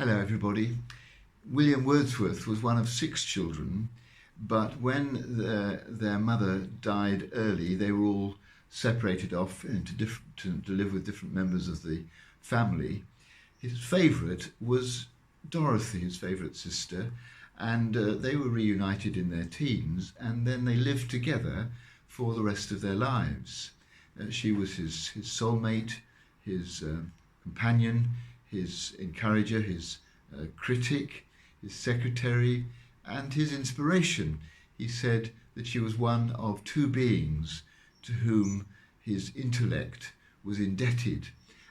Hello, everybody. William Wordsworth was one of 6 children, but when their mother died early, they were all separated off to live with different members of the family. His favourite was Dorothy, his favourite sister, and they were reunited in their teens, and then they lived together for the rest of their lives. She was his soulmate, his companion, his encourager, his critic, his secretary, and his inspiration. He said that she was one of 2 beings to whom his intellect was indebted.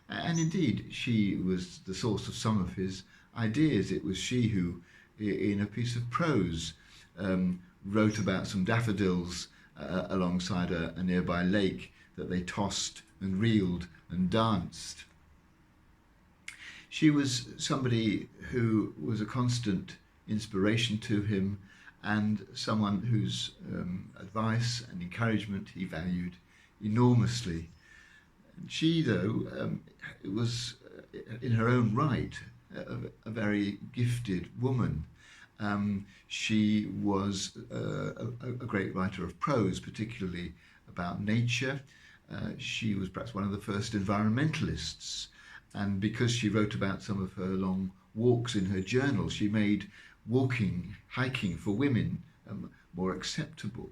And indeed, she was the source of some of his ideas. It was she who, in a piece of prose, wrote about some daffodils alongside a nearby lake that they tossed and reeled and danced. She was somebody who was a constant inspiration to him and someone whose advice and encouragement he valued enormously. She, though, was in her own right a very gifted woman. She was a great writer of prose, particularly about nature. She was perhaps one of the first environmentalists. And because she wrote about some of her long walks in her journal, she made hiking for women more acceptable.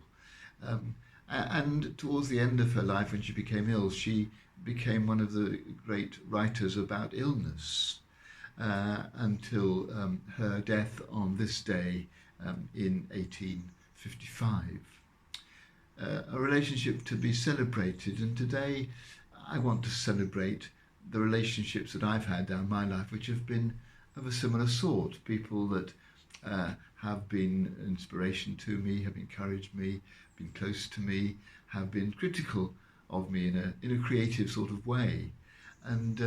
And towards the end of her life, when she became ill, she became one of the great writers about illness until her death on this day in 1855. A relationship to be celebrated, and today I want to celebrate the relationships that I've had down my life, which have been of a similar sort. People that have been inspiration to me, have encouraged me, been close to me, have been critical of me in a creative sort of way. And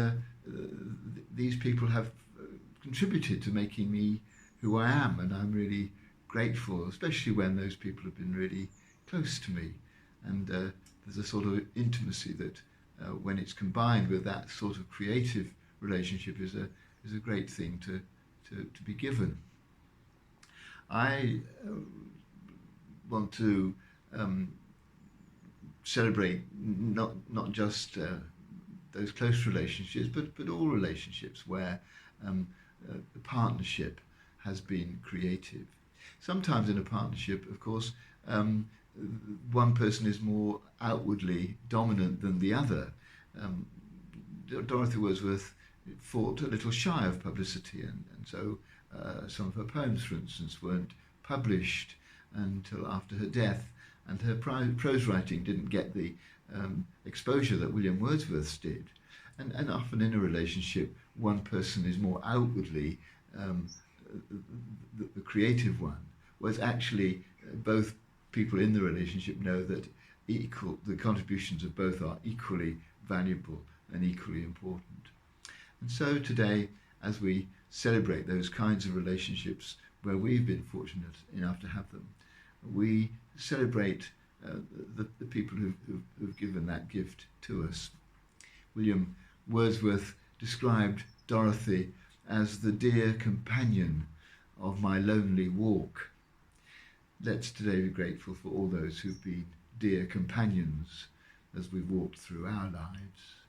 these people have contributed to making me who I am, and I'm really grateful, especially when those people have been really close to me. And there's a sort of intimacy that when it's combined with that sort of creative relationship is a great thing to be given. I want to celebrate not just those close relationships, but all relationships where the partnership has been creative. Sometimes in a partnership, of course, one person is more outwardly dominant than the other. Dorothy Wordsworth fought a little shy of publicity, and so some of her poems, for instance, weren't published until after her death, and her prose writing didn't get the exposure that William Wordsworth's did. And often in a relationship, one person is more outwardly the creative one, whereas actually both people in the relationship know that the contributions of both are equally valuable and equally important. And so today, as we celebrate those kinds of relationships where we've been fortunate enough to have them, we celebrate the people who've given that gift to us. William Wordsworth described Dorothy as the dear companion of my lonely walk. Let's today be grateful for all those who've been dear companions as we've walked through our lives.